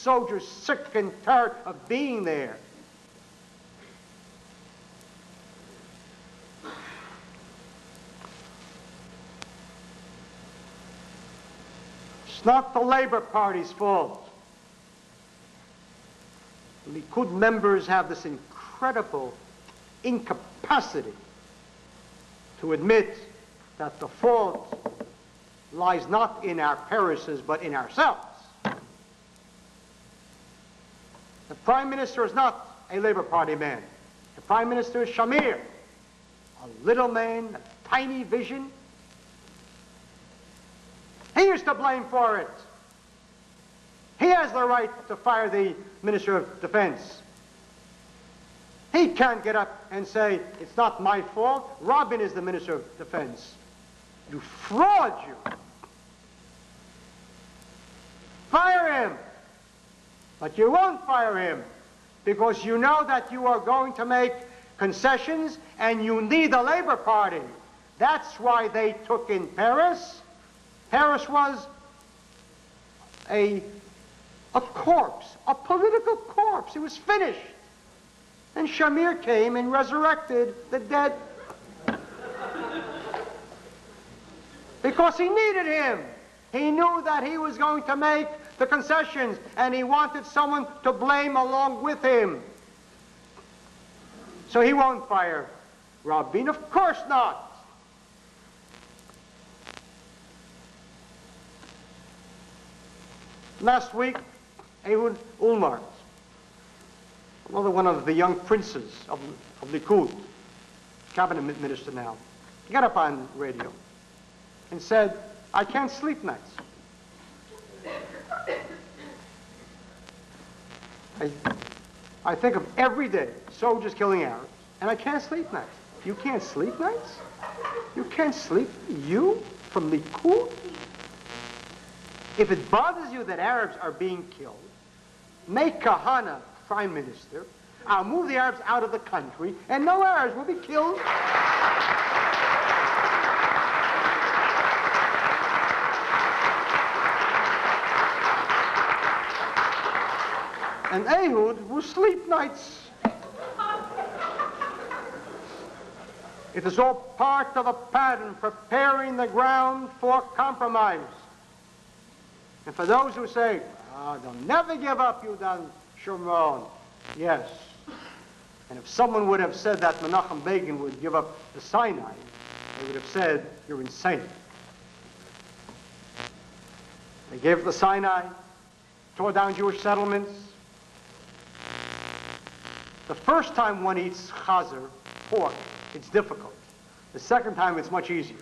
soldiers sick and tired of being there. It's not the Labour Party's fault. Likud members have this incredible incapacity to admit that the fault lies not in our parishes but in ourselves. The Prime Minister is not a Labour Party man. The Prime Minister is Shamir, a little man, a tiny vision. He is to blame for it. He has the right to fire the Minister of Defense. He can't get up and say, it's not my fault. Rabin is the Minister of Defense. You fraud, you. Fire him. But you won't fire him because you know that you are going to make concessions and you need the Labour Party. That's why they took in Paris. Paris was a corpse, a political corpse. It was finished. And Shamir came and resurrected the dead. Because he needed him. He knew that he was going to make the concessions, and he wanted someone to blame along with him. So he won't fire Rabin. Of course not. Last week, Ehud Olmert, another one of the young princes of Likud, cabinet minister now, got up on radio and said, I can't sleep nights. I think of every day soldiers killing Arabs, and I can't sleep nights. You can't sleep nights? You can't sleep? You from Likud? If it bothers you that Arabs are being killed, make Kahana prime minister. I'll move the Arabs out of the country, and no Arabs will be killed. And Ehud will sleep nights. It is all part of a pattern preparing the ground for compromise. And for those who say, they'll never give up Yudan Shomron, yes. And if someone would have said that Menachem Begin would give up the Sinai, they would have said, you're insane. They gave up the Sinai, tore down Jewish settlements. The first time one eats chazer, pork, it's difficult. The second time, it's much easier.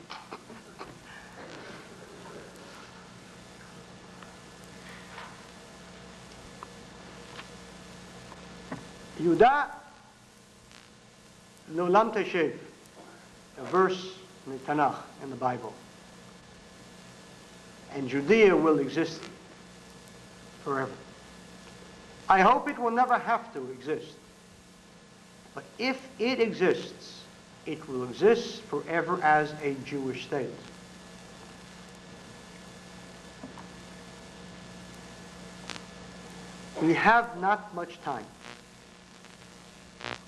Yudah L'olam Teshev, a verse in the Tanakh, in the Bible. And Judea will exist forever. I hope it will never have to exist. But if it exists, it will exist forever as a Jewish state. We have not much time.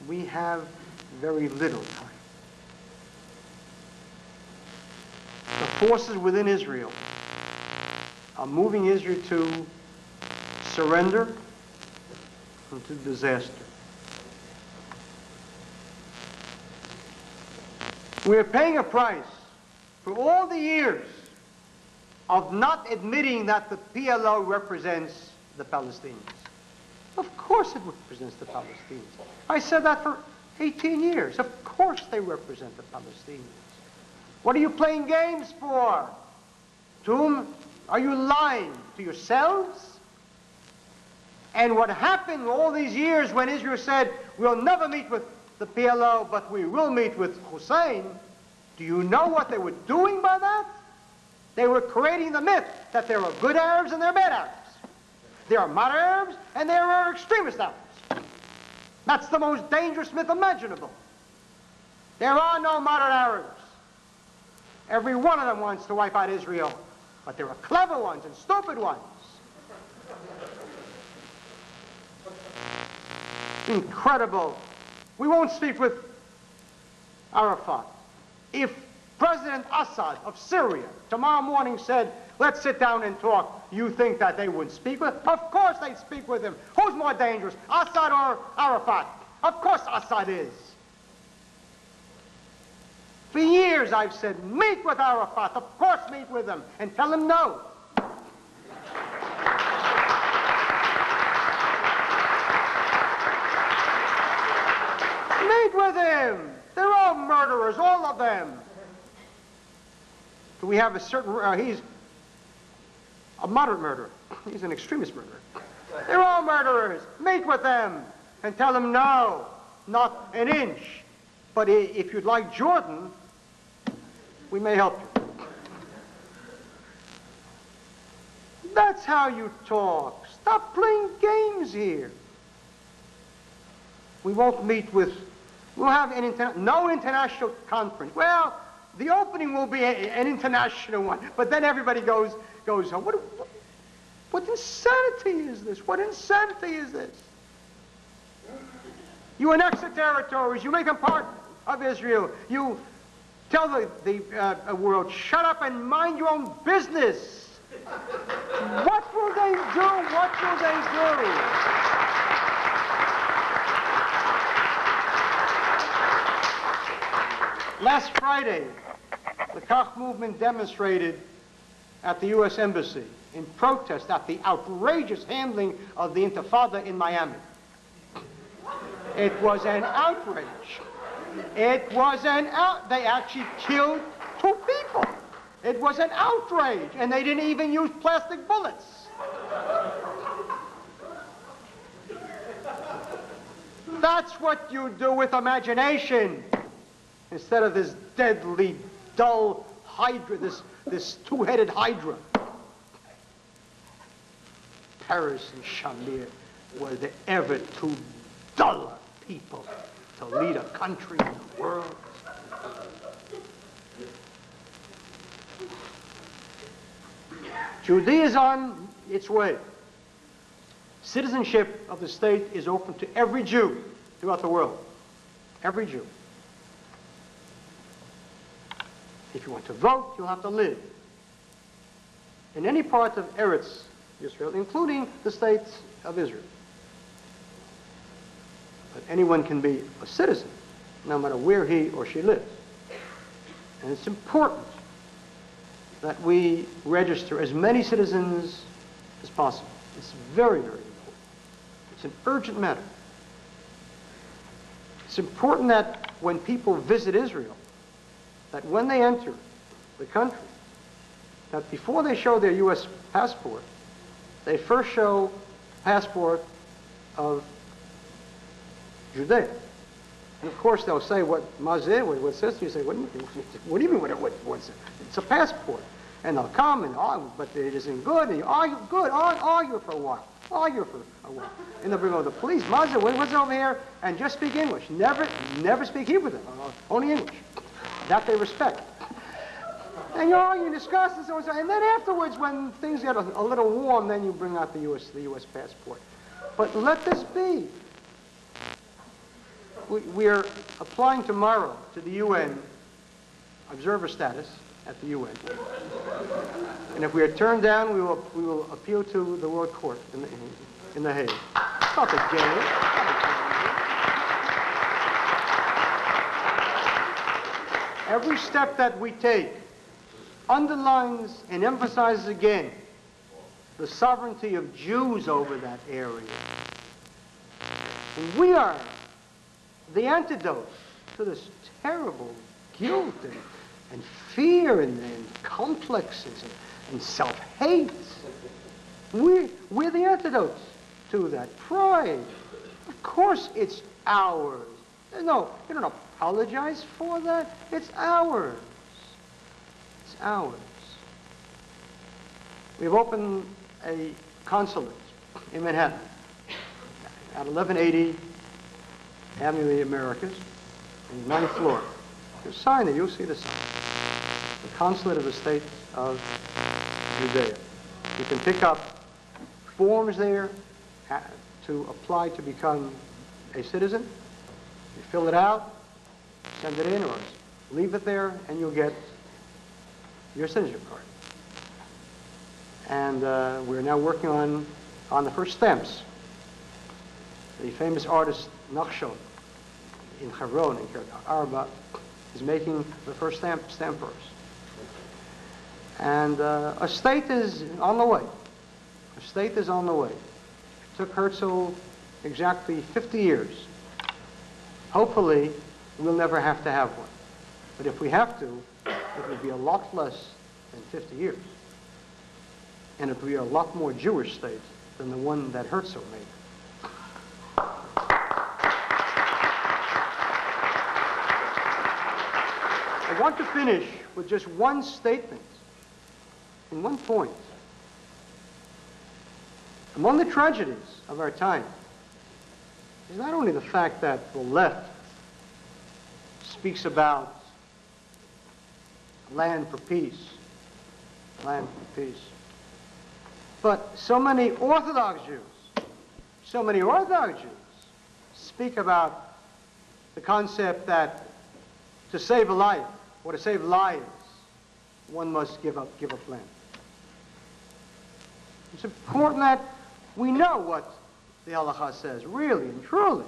We have very little time. The forces within Israel are moving Israel to surrender and to disaster. We are paying a price for all the years of not admitting that the PLO represents the Palestinians. Of course it represents the Palestinians. I said that for 18 years. Of course they represent the Palestinians. What are you playing games for? To whom are you lying? To yourselves? And what happened all these years when Israel said, we'll never meet with the PLO, but we will meet with Hussein, do you know what they were doing by that? They were creating the myth that there are good Arabs and there are bad Arabs. There are moderate Arabs and there are extremist Arabs. That's the most dangerous myth imaginable. There are no moderate Arabs. Every one of them wants to wipe out Israel, but there are clever ones and stupid ones. Incredible. We won't speak with Arafat. If President Assad of Syria tomorrow morning said, let's sit down and talk, you think that they wouldn't speak with him? Of course they'd speak with him. Who's more dangerous, Assad or Arafat? Of course Assad is. For years I've said, meet with Arafat. Of course meet with him and tell him no. Meet with him. They're all murderers, all of them. We have a certain, he's a moderate murderer. He's an extremist murderer. They're all murderers. Meet with them and tell them no, not an inch. But if you'd like Jordan, we may help you. That's how you talk. Stop playing games here. We won't meet with, we'll have no international conference. Well, the opening will be an international one, but then everybody goes home. What insanity is this? What insanity is this? You annex the territories. You make them part of Israel. You tell the world, shut up and mind your own business. What will they do? What will they do? Last Friday, the Kach movement demonstrated at the U.S. Embassy in protest at the outrageous handling of the Intifada in Miami. It was an outrage. It was they actually killed 2 people. It was an outrage, and they didn't even use plastic bullets. That's what you do with imagination, instead of this deadly, dull hydra, this 2-headed hydra. Paris and Shamir were the ever 2 duller people to lead a country in the world. Judea is on its way. Citizenship of the state is open to every Jew throughout the world. Every Jew. If you want to vote, you'll have to live in any part of Eretz Israel, including the states of Israel. But anyone can be a citizen, no matter where he or she lives. And it's important that we register as many citizens as possible. It's very, very important. It's an urgent matter. It's important that when people visit Israel, that when they enter the country, that before they show their U.S. passport, they first show passport of Judea. And of course they'll say, what mazeh, what says to you, say, what do you mean, what's it? It's a passport. And they'll come and argue, but it isn't good, and you argue, argue for a while. Argue for a while. And they'll bring over the police, mazeh, what's over here? And just speak English. Never speak Hebrew with them, only English. That they respect. And you argue and discuss and so on. And then afterwards, when things get a little warm, then you bring out the U.S. passport. But let this be. We're applying tomorrow to the UN observer status at the UN. And if we are turned down, we will appeal to the World Court in The Hague. It's not the game. Every step that we take underlines and emphasizes again the sovereignty of Jews over that area. And we are the antidote to this terrible guilt and fear and complexes and self-hate. We're the antidote to that. Pride. Of course it's ours. No, you don't apologize for that. It's ours. It's ours. We've opened a consulate in Manhattan at 1180 Avenue of the Americas, in the 9th floor. There's a sign there, you'll see the sign. The consulate of the state of Judea. You can pick up forms there to apply to become a citizen. You fill it out, send it in, or leave it there, and you'll get your citizenship card. And we're now working on the first stamps. The famous artist Nachshon in Hebron, in Kiryat Arba, is making the first stamp for us. And a state is on the way. A state is on the way. It took Herzl exactly 50 years. Hopefully, we'll never have to have one. But if we have to, it will be a lot less than 50 years. And it will be a lot more Jewish state than the one that Herzl made. I want to finish with just one statement, in one point. Among the tragedies of our time is not only the fact that the left speaks about land for peace, but so many Orthodox Jews speak about the concept that to save a life, or to save lives, one must give up land. It's important that we know what the Halakha says, really and truly.